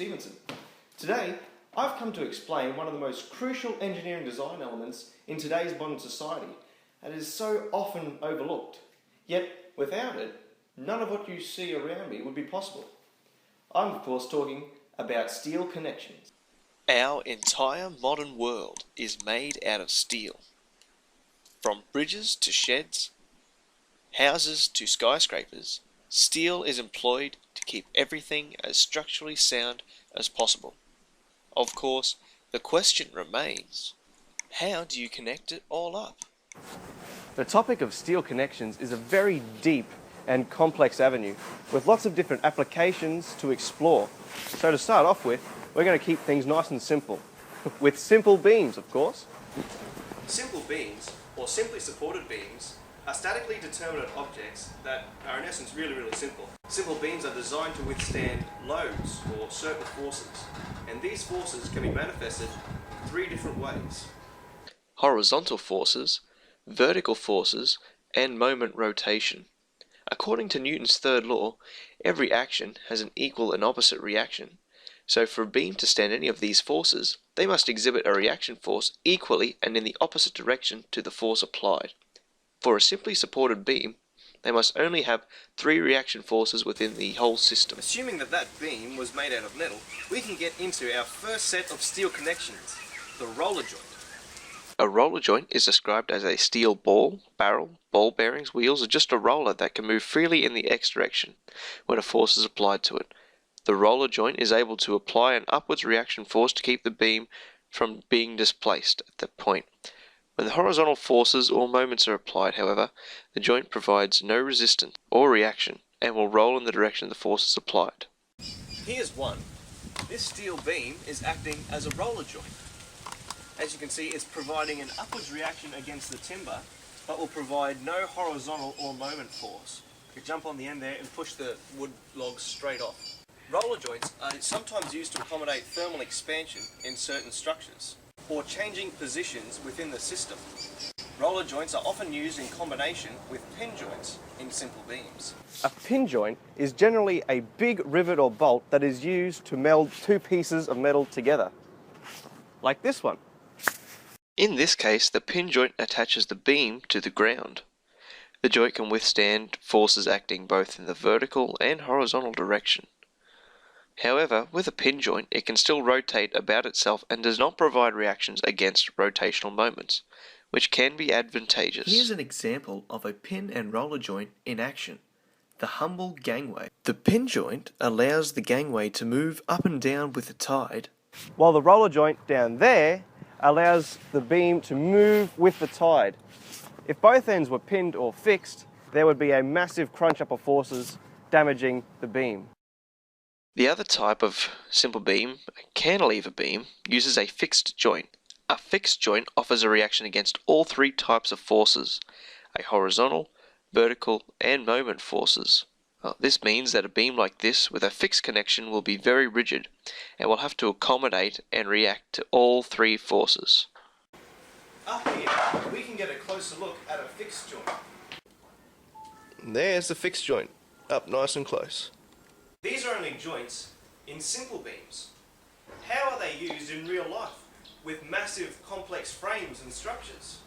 Stevenson. Today, I've come to explain one of the most crucial engineering design elements in today's modern society and is so often overlooked. Yet, without it, none of what you see around me would be possible. I'm of course talking about steel connections. Our entire modern world is made out of steel. From bridges to sheds, houses to skyscrapers, steel is employed to keep everything as structurally sound as possible. Of course, the question remains, how do you connect it all up? The topic of steel connections is a very deep and complex avenue with lots of different applications to explore. So to start off with, we're going to keep things nice and simple. With simple beams, of course. Simple beams, or simply supported beams, are statically determinate objects that are in essence really simple. Simple beams are designed to withstand loads or certain forces, and these forces can be manifested in three different ways. Horizontal forces, vertical forces, and moment rotation. According to Newton's third law, every action has an equal and opposite reaction. So for a beam to stand any of these forces, they must exhibit a reaction force equally and in the opposite direction to the force applied. For a simply supported beam, they must only have three reaction forces within the whole system. Assuming that beam was made out of metal, we can get into our first set of steel connections, the roller joint. A roller joint is described as a steel ball, barrel, ball bearings, wheels, or just a roller that can move freely in the X direction when a force is applied to it. The roller joint is able to apply an upwards reaction force to keep the beam from being displaced at that point. When the horizontal forces or moments are applied, however, the joint provides no resistance or reaction and will roll in the direction the force is applied. Here's one. This steel beam is acting as a roller joint. As you can see, it's providing an upwards reaction against the timber, but will provide no horizontal or moment force. You can jump on the end there and push the wood logs straight off. Roller joints are sometimes used to accommodate thermal expansion in certain structures, or changing positions within the system. Roller joints are often used in combination with pin joints in simple beams. A pin joint is generally a big rivet or bolt that is used to meld two pieces of metal together, like this one. In this case, the pin joint attaches the beam to the ground. The joint can withstand forces acting both in the vertical and horizontal direction. However, with a pin joint, it can still rotate about itself and does not provide reactions against rotational moments, which can be advantageous. Here's an example of a pin and roller joint in action. The Humble gangway. The pin joint allows the gangway to move up and down with the tide, while the roller joint down there allows the beam to move with the tide. If both ends were pinned or fixed, there would be a massive crunch up of forces damaging the beam. The other type of simple beam, a cantilever beam, uses a fixed joint. A fixed joint offers a reaction against all three types of forces, a horizontal, vertical, and moment forces. This means that a beam like this with a fixed connection will be very rigid and will have to accommodate and react to all three forces. Up here, we can get a closer look at a fixed joint. There's the fixed joint, up nice and close. These are only joints in simple beams. How are they used in real life, with massive complex frames and structures?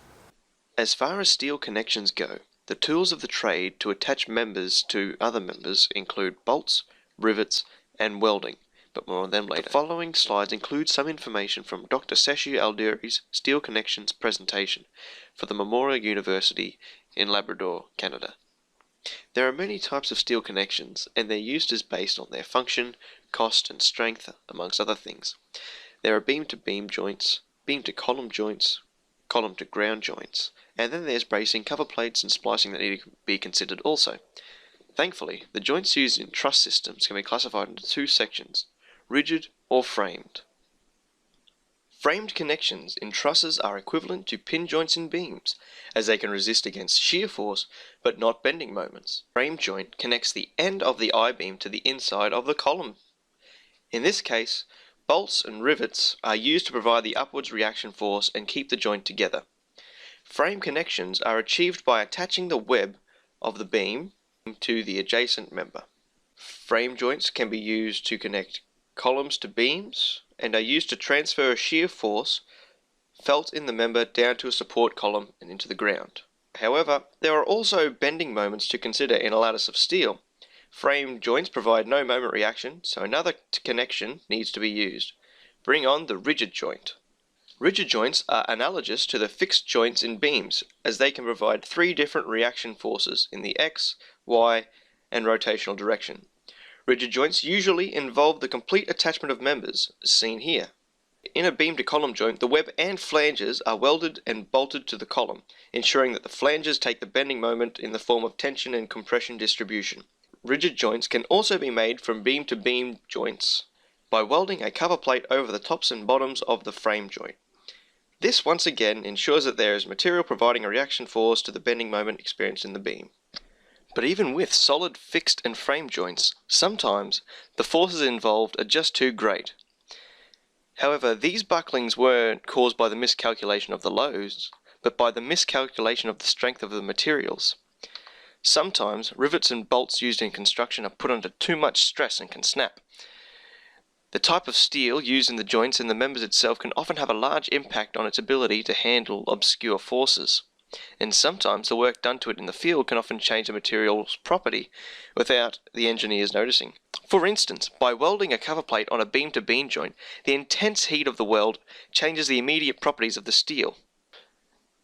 As far as steel connections go, the tools of the trade to attach members to other members include bolts, rivets, and welding, but more on them later. The following slides include some information from Dr. Seshu Alduri's Steel Connections presentation for the Memorial University in Labrador, Canada. There are many types of steel connections, and their use is based on their function, cost, and strength, amongst other things. There are beam-to-beam joints, beam-to-column joints, column-to-ground joints, and then there's bracing, cover plates, and splicing that need to be considered also. Thankfully, the joints used in truss systems can be classified into two sections, rigid or framed. Framed connections in trusses are equivalent to pin joints in beams, as they can resist against shear force but not bending moments. Frame joint connects the end of the I-beam to the inside of the column. In this case, bolts and rivets are used to provide the upwards reaction force and keep the joint together. Frame connections are achieved by attaching the web of the beam to the adjacent member. Frame joints can be used to connect columns to beams and are used to transfer a shear force felt in the member down to a support column and into the ground. However, there are also bending moments to consider in a lattice of steel. Frame joints provide no moment reaction, so another connection needs to be used. Bring on the rigid joint. Rigid joints are analogous to the fixed joints in beams, as they can provide three different reaction forces in the X, Y, and rotational direction. Rigid joints usually involve the complete attachment of members, as seen here. In a beam to column joint, the web and flanges are welded and bolted to the column, ensuring that the flanges take the bending moment in the form of tension and compression distribution. Rigid joints can also be made from beam to beam joints by welding a cover plate over the tops and bottoms of the frame joint. This once again ensures that there is material providing a reaction force to the bending moment experienced in the beam. But even with solid fixed and frame joints, sometimes the forces involved are just too great. However, these bucklings weren't caused by the miscalculation of the loads, but by the miscalculation of the strength of the materials. Sometimes rivets and bolts used in construction are put under too much stress and can snap. The type of steel used in the joints and the members itself can often have a large impact on its ability to handle obscure forces. And sometimes the work done to it in the field can often change the material's property without the engineers noticing. For instance, by welding a cover plate on a beam-to-beam joint, the intense heat of the weld changes the immediate properties of the steel.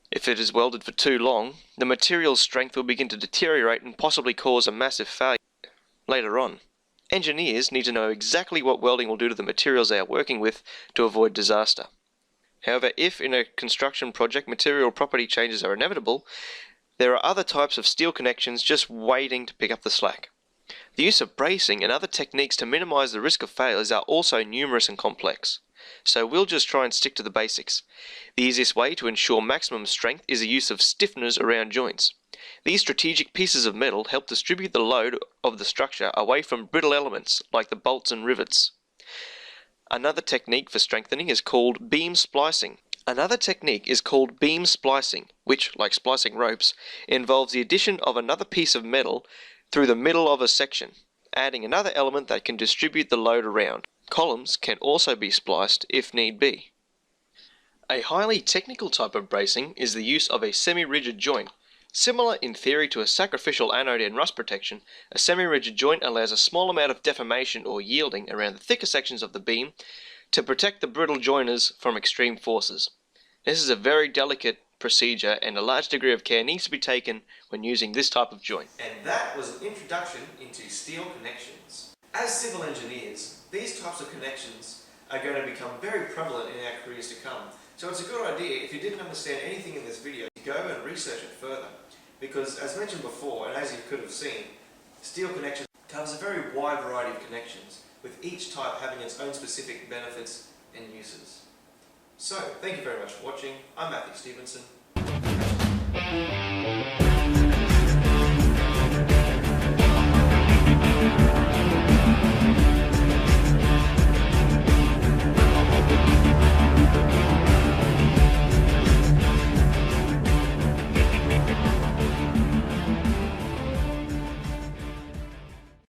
If it is welded for too long, the material's strength will begin to deteriorate and possibly cause a massive failure later on. Engineers need to know exactly what welding will do to the materials they are working with to avoid disaster. However, if in a construction project material property changes are inevitable, there are other types of steel connections just waiting to pick up the slack. The use of bracing and other techniques to minimize the risk of failures are also numerous and complex. So we'll just try and stick to the basics. The easiest way to ensure maximum strength is the use of stiffeners around joints. These strategic pieces of metal help distribute the load of the structure away from brittle elements like the bolts and rivets. Another technique for strengthening is called beam splicing. Which, like splicing ropes, involves the addition of another piece of metal through the middle of a section, adding another element that can distribute the load around. Columns can also be spliced if need be. A highly technical type of bracing is the use of a semi-rigid joint. Similar in theory to a sacrificial anode in rust protection, a semi-rigid joint allows a small amount of deformation or yielding around the thicker sections of the beam to protect the brittle joiners from extreme forces. This is a very delicate procedure and a large degree of care needs to be taken when using this type of joint. And that was an introduction into steel connections. As civil engineers, these types of connections are going to become very prevalent in our careers to come. So it's a good idea, if you didn't understand anything in this video, to go and research it further. Because as mentioned before, and as you could have seen, steel connection covers a very wide variety of connections, with each type having its own specific benefits and uses. So, thank you very much for watching. I'm Matthew Stevenson.